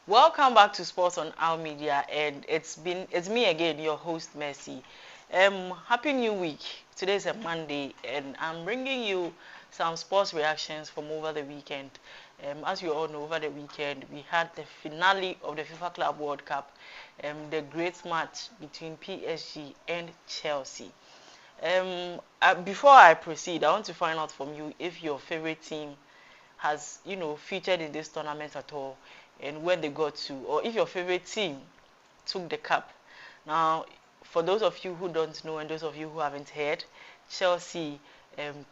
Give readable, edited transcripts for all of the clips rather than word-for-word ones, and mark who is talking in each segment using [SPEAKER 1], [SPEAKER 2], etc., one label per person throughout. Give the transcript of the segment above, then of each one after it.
[SPEAKER 1] Welcome back to Sports on Our Media, and it's me again, your host Mercy. Happy New Week. Today is a Monday, and I'm bringing you some sports reactions from over the weekend. As you all know, over the weekend we had the finale of the FIFA Club World Cup, the great match between PSG and Chelsea. Before I proceed, I want to find out from you if your favorite team has featured in this tournament at all, and where they got to, or if your favorite team took the cup. Now, for those of you who don't know and those of you who haven't heard, Chelsea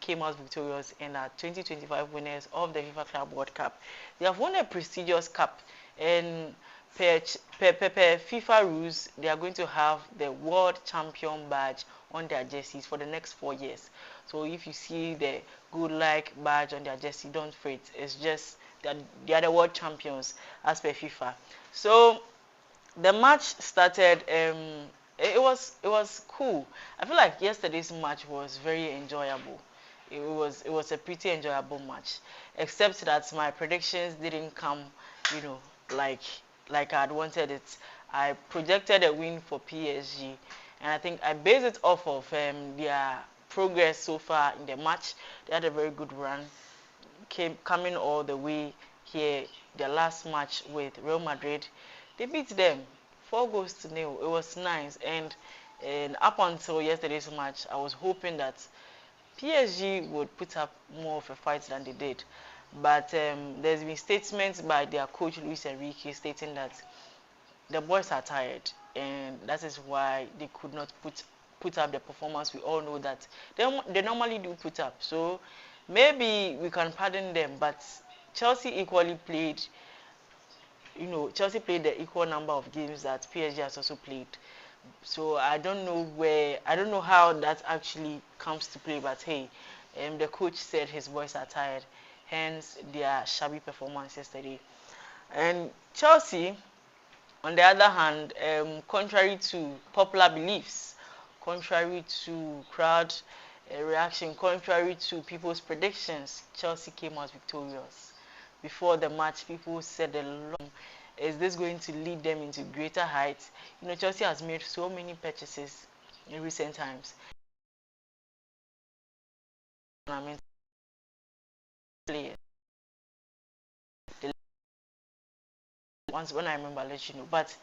[SPEAKER 1] came out victorious and are 2025 winners of the FIFA Club World Cup. They have won a prestigious cup, and per FIFA rules, they are going to have the World Champion badge on their jerseys for the next 4 years. So if you see the good like badge on their jersey, don't fret. It's just that they are the world champions as per FIFA. So the match started. It was cool. I feel like yesterday's match was very enjoyable. It was a pretty enjoyable match, except that my predictions didn't come, you know, like I had wanted it. I projected a win for PSG, and I think I based it off of their progress so far in the match. They had a very good run, coming all the way here. Their last match with Real Madrid, they beat them 4 goals to nil. It was nice, and up until yesterday's match, I was hoping that PSG would put up more of a fight than they did. But there's been statements by their coach Luis Enrique stating that the boys are tired, and that is why they could not put up the performance we all know that they normally do put up. So maybe we can pardon them, but Chelsea equally played. Chelsea played the equal number of games that PSG has also played. So I don't know how that actually comes to play, but hey, the coach said his boys are tired, hence their shabby performance yesterday. And Chelsea, on the other hand, contrary to popular beliefs, contrary to crowd reaction, contrary to people's predictions, Chelsea came out victorious. Before the match, people said a lot. Is this going to lead them into greater heights? Chelsea has made so many purchases in recent times. I mean, players. The ones when I remember, I'll let you know. But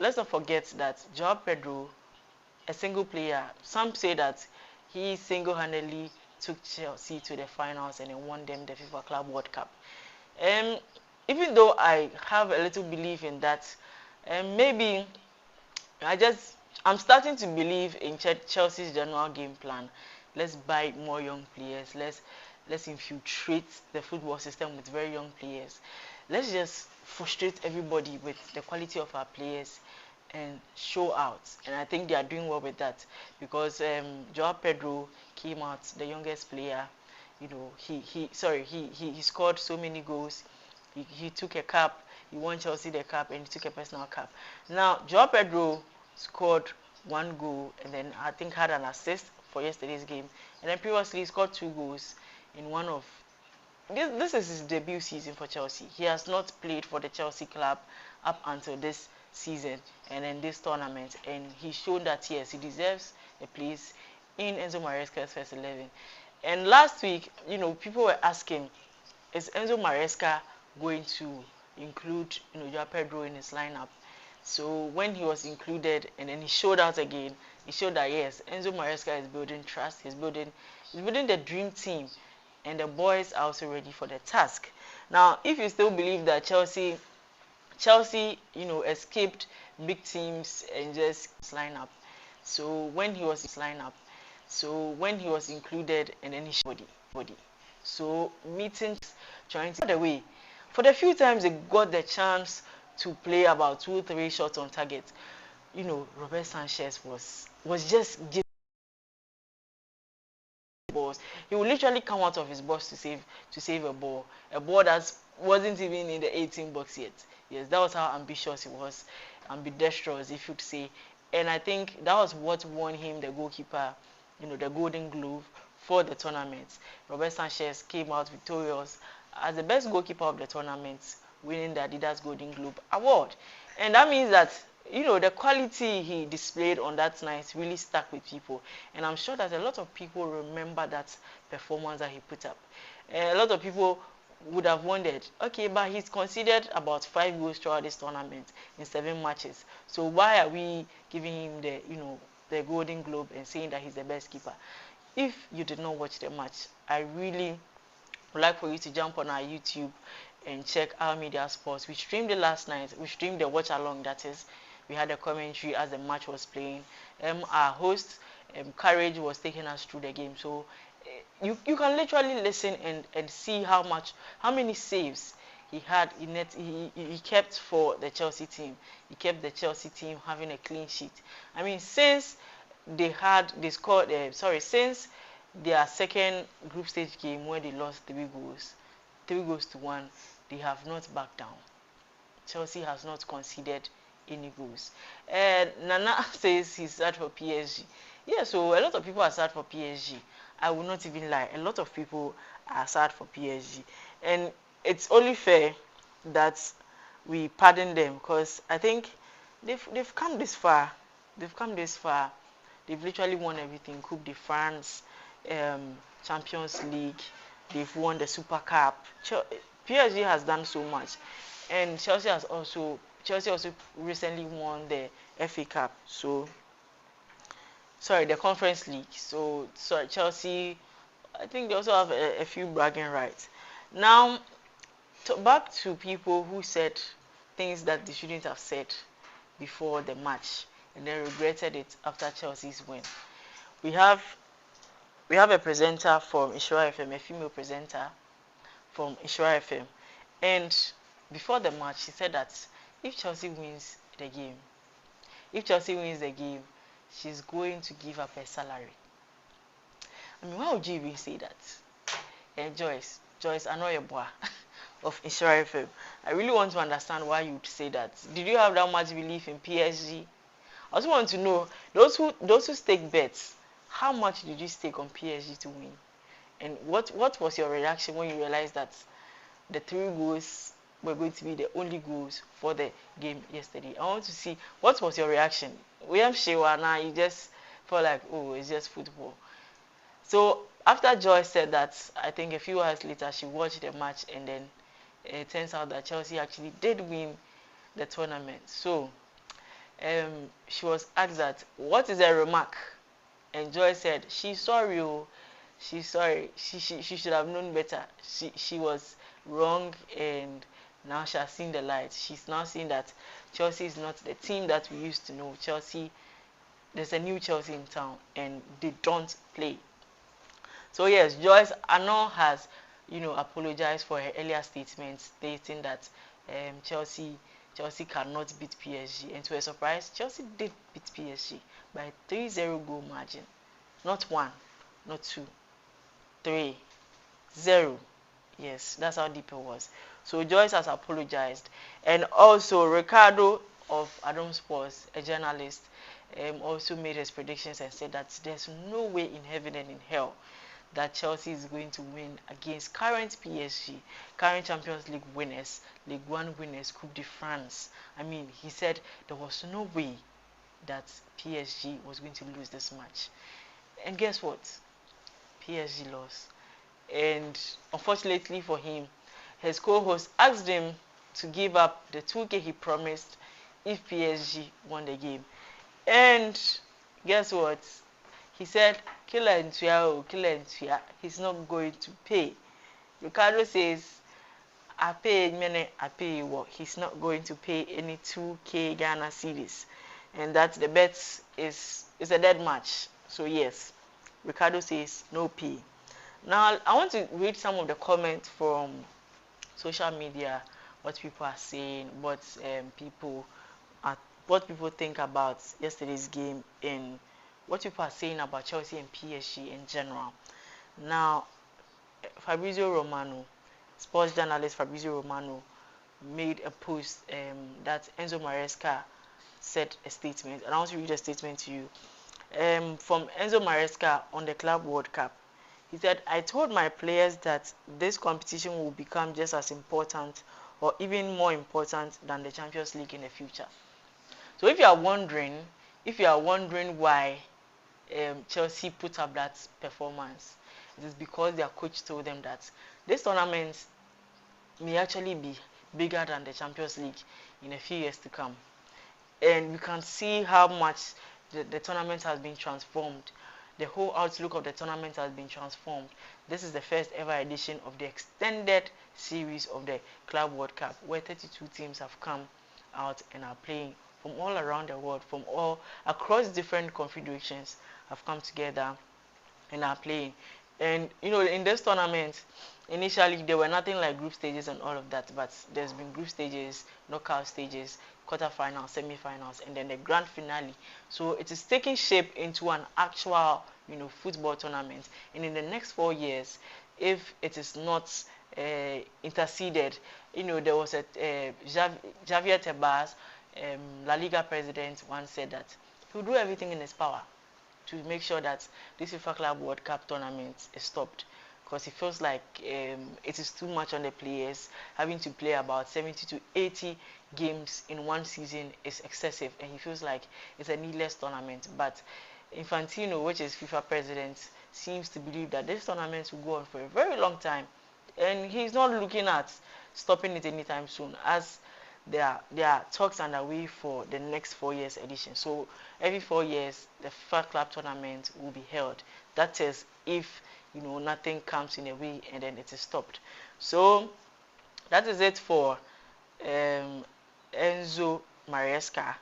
[SPEAKER 1] let's not forget that Joao Pedro, a single player, some say that he single-handedly took Chelsea to the finals and then won them the FIFA Club World Cup. Um, Even though I have a little belief in that, maybe I just I'm starting to believe in Chelsea's general game plan. Let's buy more young players. Let's infiltrate the football system with very young players. Let's just frustrate everybody with the quality of our players and show out. And I think they are doing well with that because Joao Pedro came out the youngest player. He scored so many goals. He took a cap. He won Chelsea the cup and he took a personal cup. Now Joao Pedro scored 1 goal and then I think had an assist for yesterday's game. And then previously he scored 2 goals in one of this is his debut season for Chelsea. He has not played for the Chelsea club up until this season and in this tournament, and he showed that yes, he deserves a place in Enzo Maresca's first 11. And last week, people were asking, is Enzo Maresca going to include Joao Pedro in his lineup? So when he was included and then he showed out again, he showed that yes, Enzo Maresca is building trust, he's building the dream team, and the boys are also ready for the task. Now, if you still believe that Chelsea, escaped big teams and just lineup. So when he was included and then he showed body. So meetings trying to get away. For the few times they got the chance to play about 2-3 shots on target, Robert Sanchez was just giving balls. He would literally come out of his box to save a ball that wasn't even in the 18 box yet. Yes, that was how ambitious he was, ambidextrous, if you'd say. And I think that was what won him the goalkeeper, the Golden Glove for the tournament. Robert Sanchez came out victorious as the best goalkeeper of the tournament winning the Adidas Golden Globe Award. And that means that, the quality he displayed on that night really stuck with people. And I'm sure that a lot of people remember that performance that he put up. A lot of people would have wondered, okay, but he's considered about 5 goals throughout this tournament in 7 matches. So why are we giving him the Golden Globe and saying that he's the best keeper? If you did not watch the match, I really would like for you to jump on our YouTube and check our media sports. We streamed it last night. We streamed the watch along, that is. We had a commentary as the match was playing. Our host, Courage, was taking us through the game. So you can literally listen and see how many saves he had in it. He kept for the Chelsea team. He kept the Chelsea team having a clean sheet. I mean, since since their second group stage game where they lost 3 goals to 1, they have not backed down. Chelsea has not conceded any goals. And Nana says he's sad for PSG. Yeah, so a lot of people are sad for PSG. I will not even lie. A lot of people are sad for PSG. And it's only fair that we pardon them, because I think they've come this far. They've come this far. They've literally won everything. Coupe de France, Champions League. They've won the Super Cup. PSG has done so much. And Chelsea also recently won the FA Cup. The Conference League. Chelsea, I think they also have a few bragging rights. Now, back to people who said things that they shouldn't have said before the match and then regretted it after Chelsea's win. We have a presenter from Ishura FM, a female presenter from Ishura FM, and before the match, she said that if Chelsea wins the game, she's going to give up her salary. I mean, why would you even say that? And Joyce, I know your boy of Ishura FM. I really want to understand why you would say that. Did you have that much belief in PSG? I also want to know, those who stake bets, how much did you stake on PSG to win? And what was your reaction when you realized that the 3 goals were going to be the only goals for the game yesterday? I want to see, what was your reaction? William Shewa, now you just felt like, oh, it's just football. So after Joy said that, I think a few hours later she watched the match, and then it turns out that Chelsea actually did win the tournament. So she was asked that, what is her remark? And Joy said, she's sorry. She's sorry. She should have known better. She was wrong, and now she has seen the light. She's now seeing that Chelsea is not the team that we used to know. Chelsea, there's a new Chelsea in town, and they don't play. So yes, Joyce Arno has, apologized for her earlier statements, stating that Chelsea cannot beat PSG. And to her surprise, Chelsea did beat PSG by a 3-0 goal margin. Not 1, not 2, 3-0. Yes, that's how deep it was. So Joyce has apologized. And also Ricardo of Adam Sports, a journalist, also made his predictions and said that there's no way in heaven and in hell that Chelsea is going to win against current PSG, current Champions League winners, Ligue 1 winners, Coupe de France. I mean, he said there was no way that PSG was going to lose this match. And guess what? PSG lost. And unfortunately for him, his co-host asked him to give up the 2K he promised if PSG won the game. And guess what? He said, killer and tuya, he's not going to pay. Ricardo says, I pay what? He's not going to pay any 2K Ghana cedis. And that the bet is a dead match. So yes, Ricardo says no pay. Now, I want to read some of the comments from social media, what people are saying, what people think about yesterday's game, and what people are saying about Chelsea and PSG in general. Now, Fabrizio Romano, sports journalist Fabrizio Romano, made a post that Enzo Maresca said a statement, and I want to read a statement to you. From Enzo Maresca on the Club World Cup. He said, I told my players that this competition will become just as important or even more important than the Champions League in the future. So if you are wondering why Chelsea put up that performance, it is because their coach told them that this tournament may actually be bigger than the Champions League in a few years to come. And we can see how much the tournament has been transformed. The whole outlook of the tournament has been transformed. This is the first ever edition of the extended series of the Club World Cup, where 32 teams have come out and are playing from all around the world, from all across different confederations, have come together and are playing. And in this tournament, initially there were nothing like group stages and all of that, but there's been group stages, knockout stages, quarterfinals, semi-finals, and then the grand finale. So it is taking shape into an actual, football tournament. And in the next 4 years, if it is not interceded, there was a Javier Tebas, La Liga president, once said that he will do everything in his power to make sure that this FIFA Club World Cup tournament is stopped, because he feels like it is too much on the players. Having to play about 70 to 80 games in one season is excessive, and he feels like it's a needless tournament. But Infantino, which is FIFA president, seems to believe that this tournament will go on for a very long time, and he's not looking at stopping it anytime soon, as there are talks underway for the next 4 years edition. So every 4 years, the FIFA Club tournament will be held. That is, if nothing comes in a way and then it is stopped. So that is it for Enzo Maresca.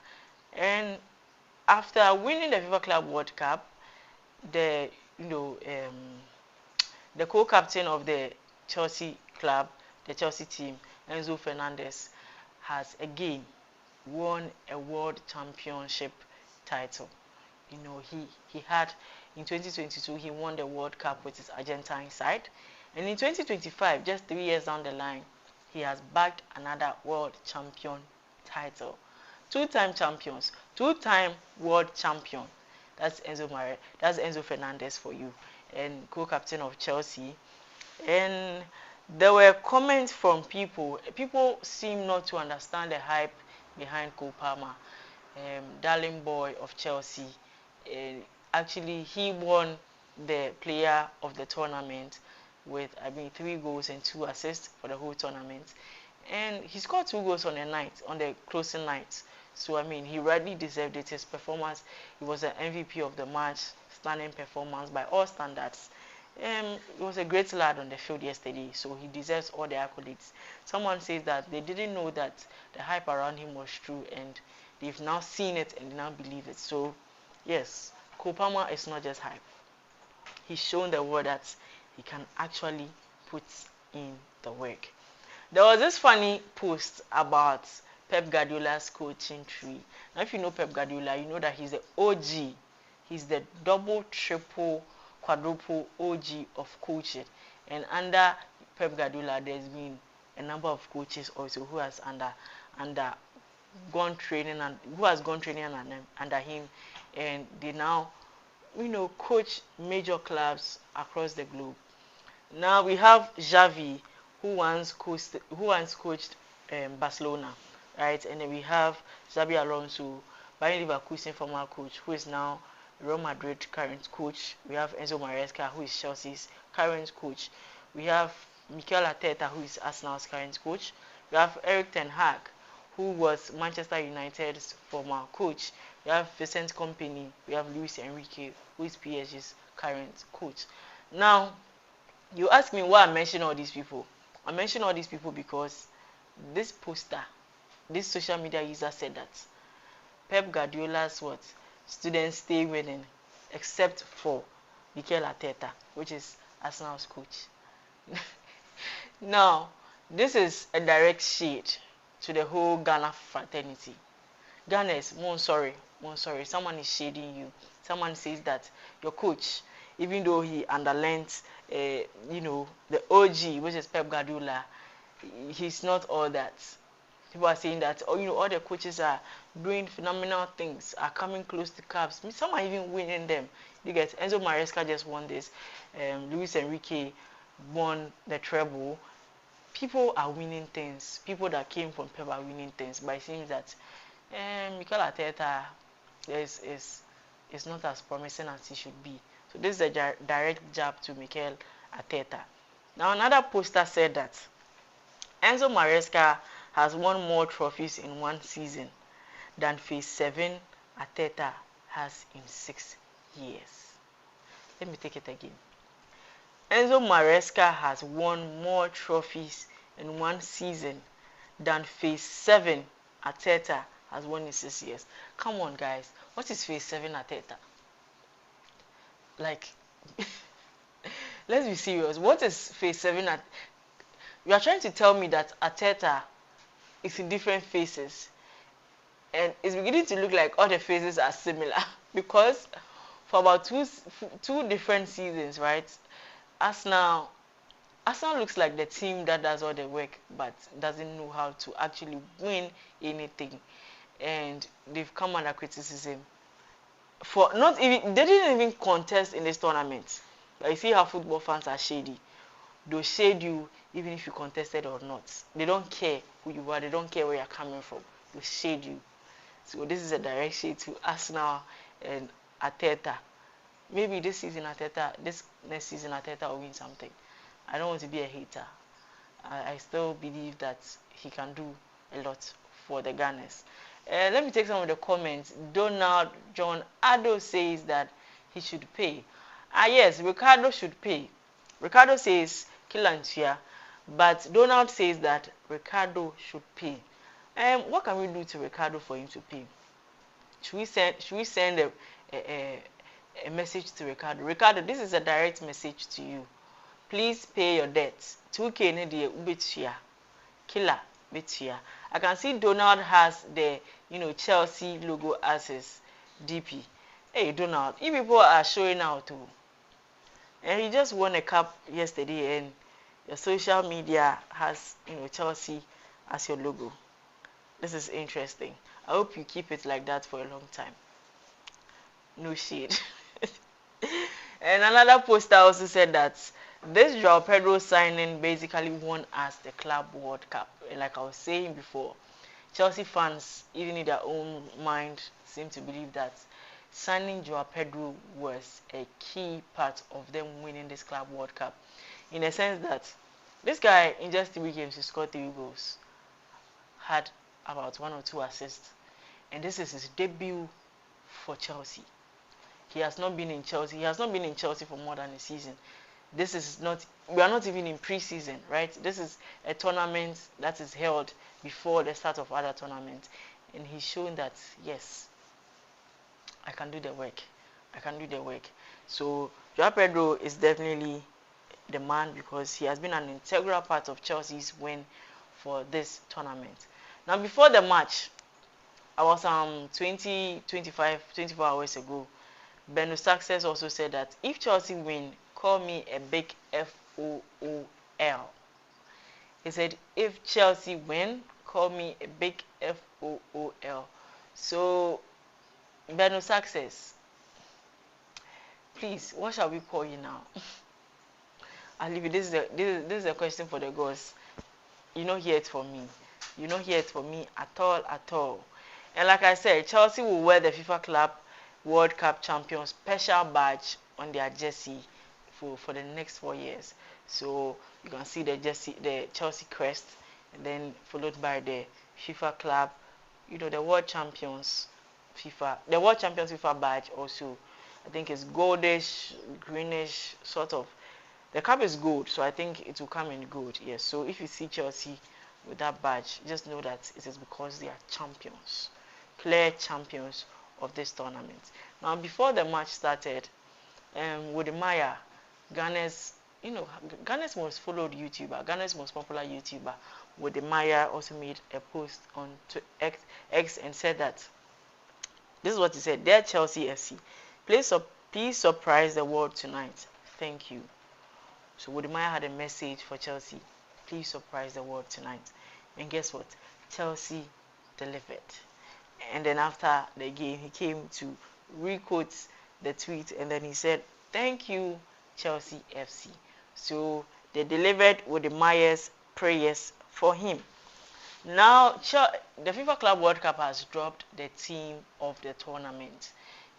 [SPEAKER 1] And after winning the FIFA Club World Cup, the the co-captain of the Chelsea club, the Chelsea team, Enzo Fernandez, has again won a world championship title. He had in 2022 he won the World Cup with his Argentine side, and in 2025, just 3 years down the line, he has bagged another world champion title. Two-time champions, two-time world champion. That's Enzo Fernandez for you, and co-captain of Chelsea. And there were comments from people. People seem not to understand the hype behind Cole Palmer, darling boy of Chelsea. Actually, he won the player of the tournament with 3 goals and 2 assists for the whole tournament. And he scored 2 goals on the closing night. So he rightly deserved it. His performance, he was the MVP of the match, stunning performance by all standards. He was a great lad on the field yesterday, so he deserves all the accolades. Someone says that they didn't know that the hype around him was true, and they've now seen it and they now believe it. So, yes, Cole Palmer is not just hype. He's shown the world that he can actually put in the work. There was this funny post about Pep Guardiola's coaching tree. Now, if you know Pep Guardiola, you know that he's the OG. He's the double, triple, quadruple OG of coaching. And under Pep Guardiola, there's been a number of coaches also who has gone training under him, and they now coach major clubs across the globe. Now we have Xavi, who once coached Barcelona, right? And then we have Xabi Alonso, Bayern Leverkusen former coach, who is now Real Madrid current coach. We have Enzo Maresca, who is Chelsea's current coach. We have Mikel Arteta, who is Arsenal's current coach. We have Erik ten Hag, who was Manchester United's former coach. We have Vincent Kompany. We have Luis Enrique, who is PSG's current coach. Now, you ask me why I mention all these people. I mention all these people because this poster, this social media user said that Pep Guardiola's students stay winning, except for Mikel Arteta, which is Arsenal's coach. Now, this is a direct shade to the whole Ghana fraternity. Ghana is sorry. Someone is shading you. Someone says that your coach, even though he underlent, the OG, which is Pep Guardiola, he's not all that. People are saying that, all the coaches are doing phenomenal things, are coming close to cups. Some are even winning them. You get Enzo Maresca just won this. Luis Enrique won the treble. people are winning things. People that came from Pep are winning things. But it seems that Mikel Arteta is not as promising as he should be. So this is a direct jab to Mikel Arteta. Now another poster said that Enzo Maresca has won more trophies in one season than Phase 7 Arteta has in 6 years. Let me take it again. Enzo Maresca has won more trophies in one season than Phase 7 Arteta has won in 6 years. Come on, guys. What is Phase 7 Arteta? Like, let's be serious. What is Phase 7 Arteta? You are trying to tell me that Arteta is in different phases. And it's beginning to look like all the phases are similar. Because for about two different seasons, right? Arsenal looks like the team that does all the work but doesn't know how to actually win anything. And they've come under criticism for not even, they didn't even contest in this tournament. But you see how football fans are shady. They'll shade you even if you contested or not. They don't care who you are, they don't care where you're coming from. They'll shade you. So this is a direct shade to Arsenal and Arteta. Maybe this next season Arteta will win something. I don't want to be a hater. I still believe that he can do a lot for the Gunners. Let me take some of the comments. Donald John Addo says that he should pay. Yes, Ricardo should pay. Ricardo says Kilantia, but Donald says that Ricardo should pay. What can we do to Ricardo for him to pay? Should we send a message to Ricardo? Ricardo, this is a direct message to you. Please pay your debts. 2K ne ubetia. Killer betia. I can see Donald has the Chelsea logo as his DP. Hey Donald, you people are showing out too. And he just won a cup yesterday and your social media has Chelsea as your logo. This is interesting. I hope you keep it like that for a long time. No shade. And another poster also said that this João Pedro signing basically won us the Club World Cup. And like I was saying before, Chelsea fans, even in their own mind, seem to believe that signing João Pedro was a key part of them winning this Club World Cup. In a sense that this guy, in just 3 games, he scored 3 goals, had about 1 or 2 assists, and this is his debut for Chelsea. He has not been in Chelsea. He has not been in Chelsea for more than a season. This is not, we are not even in pre-season, right? This is a tournament that is held before the start of other tournaments. And he's shown that, yes, I can do the work. I can do the work. So, João Pedro is definitely the man because he has been an integral part of Chelsea's win for this tournament. Now, before the match, about 24 hours ago, Beno Success also said that if Chelsea win, call me a big FOOL. He said, if Chelsea win, call me a big FOOL. So, Beno Success, please, what shall we call you now? I'll leave it. This is a question for the gods. You're not here for me. You're not here for me at all. And like I said, Chelsea will wear the FIFA Club World Cup champion special badge on their jersey for the next 4 years. So you can see the Chelsea crest, and then followed by the FIFA Club, the World Champions FIFA badge also. I think it's goldish, greenish, sort of. The cup is gold, so I think it will come in gold. Yes. So if you see Chelsea with that badge, just know that it is because they are champions, clear champions of this tournament. Now, before the match started, Wodemaya, Ghana's most followed YouTuber, Ghana's most popular YouTuber, Wodemaya also made a post on X and said that this is what he said: "Dear Chelsea FC, please surprise the world tonight. Thank you." So Wodemaya had a message for Chelsea: please surprise the world tonight. And guess what? Chelsea delivered. And then after the game, he came to re-quote the tweet, and then he said, "Thank you, Chelsea FC." So they delivered with the Myers prayers for him. Now, the FIFA Club World Cup has dropped the team of the tournament,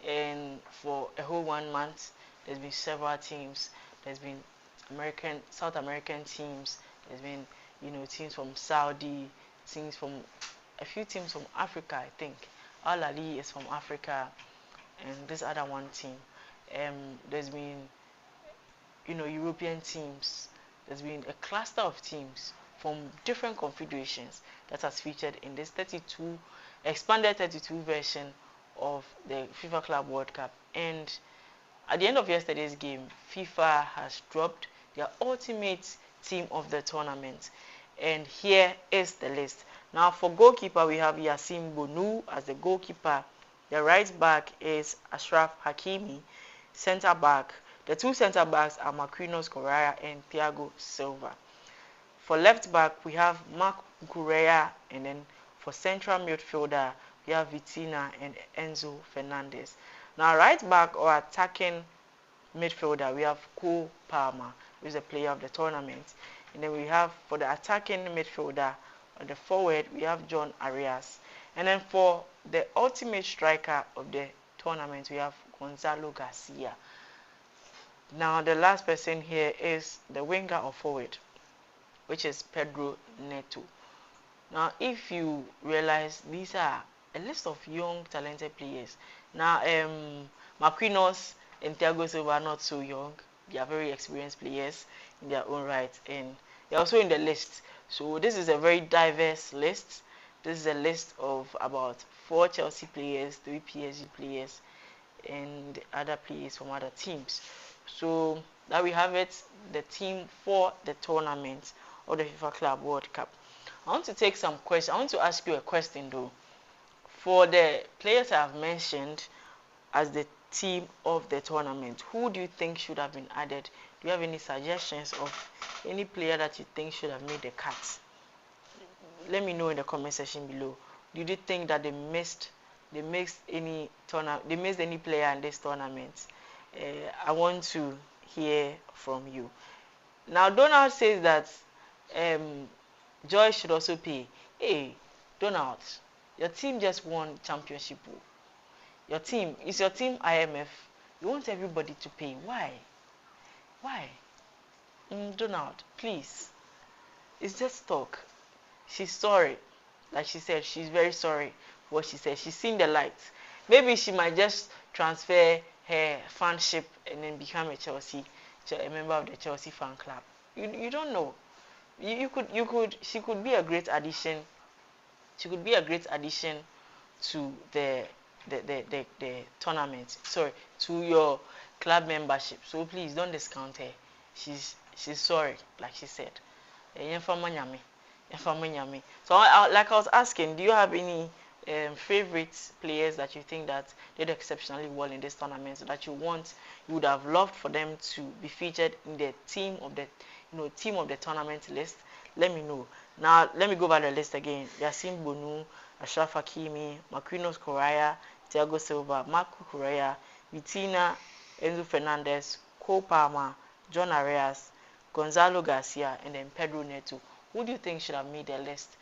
[SPEAKER 1] and for a whole 1 month, there's been several teams. There's been South American teams. There's been, teams from Saudi, teams from a few teams from Africa. I think Al Ali is from Africa, and this other one team. There's been, European teams. There's been a cluster of teams from different confederations that has featured in this expanded 32 version of the FIFA Club World Cup. And at the end of yesterday's game, FIFA has dropped their ultimate team of the tournament. And here is the list. Now for goalkeeper, we have Yassine Bonu as the goalkeeper. The right back is Ashraf Hakimi. Center back, the two center backs are Marquinhos Correa and Thiago Silva. For left back, we have Marc Cucurella, and then for central midfielder, we have Vitina and Enzo Fernandez. Now right back or attacking midfielder, we have Cole Palmer, who is the player of the tournament. And then we have for the attacking midfielder, on the forward, we have John Arias. And then for the ultimate striker of the tournament, we have Gonzalo Garcia. Now the last person here is the winger or forward, which is Pedro Neto. Now if you realize, these are a list of young talented players. Now Marquinhos and Thiago Silva are not so young. They are very experienced players in their own right, and they're also in the list. So this is a very diverse list. This is a list of about 4 Chelsea players, 3 PSG players, and other players from other teams. So that we have it, the team for the tournament of the FIFA Club World Cup. I want to take some questions. I want to ask you a question though. For the players I have mentioned as the team of the tournament, who do you think should have been added? Do you have any suggestions of any player that you think should have made the cut? Let me know in the comment section below. Did you think that they missed any player in this tournament? I want to hear from you. Now Donald says that Joy should also pay. Hey, Donald, your team just won championship. Your team IMF. You want everybody to pay. Why? Donald, please. It's just talk. She's sorry. Like she said, she's very sorry for what she said. She's seen the light. Maybe she might just transfer her fanship and then become a member of the Chelsea fan club. You don't know. She could be a great addition. She could be a great addition to the tournament. Sorry, to your club membership. So please don't discount her. She's sorry, like she said. So like I was asking, do you have any favorite players that you think that did exceptionally well in this tournament, so that you would have loved for them to be featured in the team of the tournament list? Let me know. Now let me go over the list again. Yassine Bonu, Ashraf Hakimi, Marquinhos Correa, Thiago Silva, Marc Cucurella, Vitina, Enzo Fernandez, Cole Palmer, John Arias, Gonzalo Garcia, and then Pedro Neto. Who do you think should have made the list,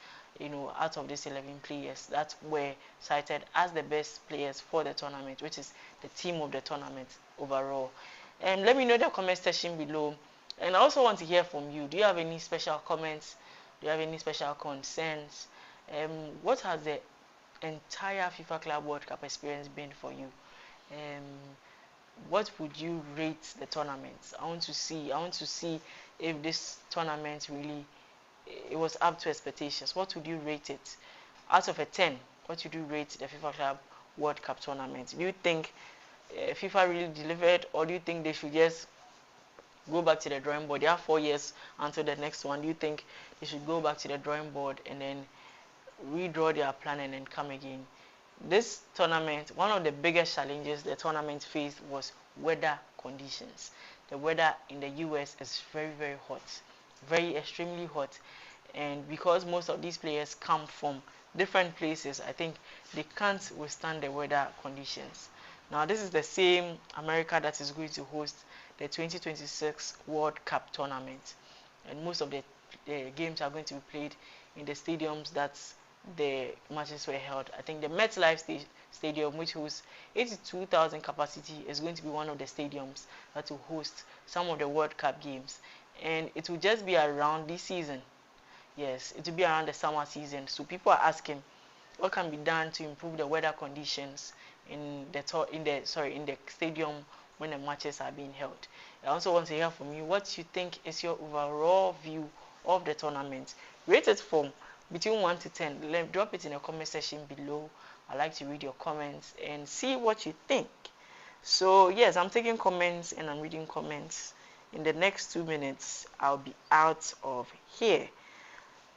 [SPEAKER 1] out of these 11 players that were cited as the best players for the tournament, which is the team of the tournament overall? And let me know in the comment section below. And I also want to hear from you. Do you have any special comments? Do you have any special concerns? What has the entire FIFA Club World Cup experience been for you? What would you rate the tournament? I want to see if this tournament really was up to expectations. What would you rate it? Out of a 10, what would you rate the FIFA Club World Cup tournament? Do you think FIFA really delivered, or do you think they should just go back to the drawing board? They have 4 years until the next one. Do you think they should go back to the drawing board and then redraw their plan and then come again? This tournament, one of the biggest challenges the tournament faced was weather conditions. The weather in the US is very, very hot, very extremely hot, and because most of these players come from different places, I think they can't withstand the weather conditions. Now this is the same America that is going to host the 2026 World Cup tournament, and most of the the games are going to be played in the stadiums that the matches were held. I think the MetLife Stadium, which holds 82,000 capacity, is going to be one of the stadiums that will host some of the World Cup games. And it will just be around this season. Yes, it will be around the summer season. So people are asking what can be done to improve the weather conditions in the stadium when the matches are being held. I also want to hear from you what you think is your overall view of the tournament. Rate it from between 1 to 10. Drop it in the comment section below. I like to read your comments and see what you think. So yes, I'm taking comments and I'm reading comments. In the next 2 minutes, I'll be out of here.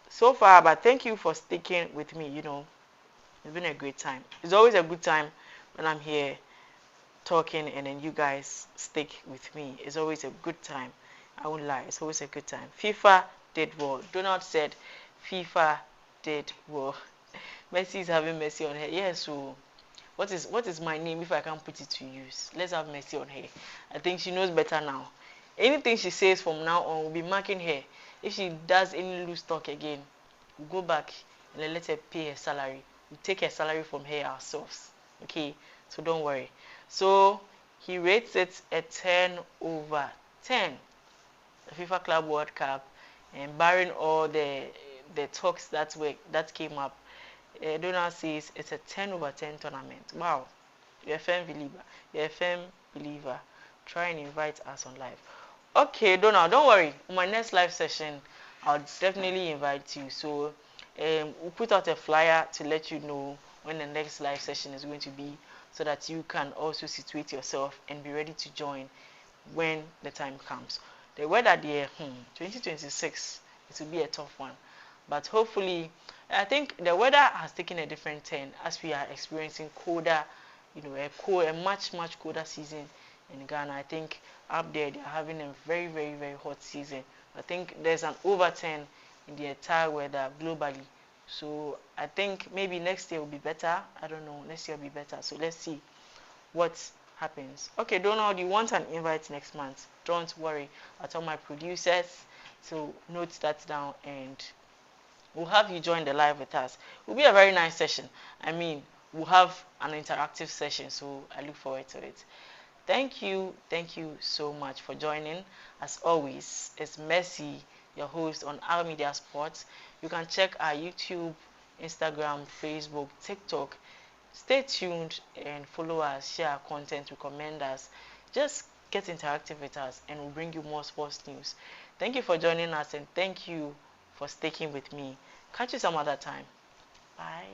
[SPEAKER 1] So far, but thank you for sticking with me. It's been a great time. It's always a good time when I'm here talking and then you guys stick with me. It's always a good time. I won't lie. It's always a good time. FIFA did well. Donald said FIFA did well. Messi is having Messi on her. Yes, so what is my name if I can't put it to use? Let's have Messi on her. I think she knows better now. Anything she says from now on will be marking her. If she does any loose talk again, we'll go back and then let her pay her salary. We'll take her salary from her ourselves. Okay, so don't worry. So he rates it a 10 over 10. The FIFA Club World Cup, and barring all the talks that came up, Donald says it's a 10 over 10 tournament. Wow, you're a firm believer. You're a firm believer. Try and invite us on live. Okay, Donald, don't worry. On my next live session, I'll definitely invite you. So we'll put out a flyer to let you know when the next live session is going to be, so that you can also situate yourself and be ready to join when the time comes. The weather there, 2026, it will be a tough one. But hopefully, I think the weather has taken a different turn as we are experiencing colder, a much colder season in Ghana. I think up there they are having a very, very, very hot season. I think there's an overturn in the entire weather globally. So I think maybe next year will be better. I don't know. Next year will be better. So let's see what happens. Okay, Donald, you want an invite next month? Don't worry. I'll tell my producers to note that down and we'll have you join the live with us. It will be a very nice session. I mean, we'll have an interactive session, so I look forward to it. Thank you so much for joining. As always, it's Messi, your host on Our Media Sports. You can check our YouTube, Instagram, Facebook, TikTok. Stay tuned and follow us, share our content, recommend us. Just get interactive with us and we'll bring you more sports news. Thank you for joining us and thank you for sticking with me. Catch you some other time. Bye.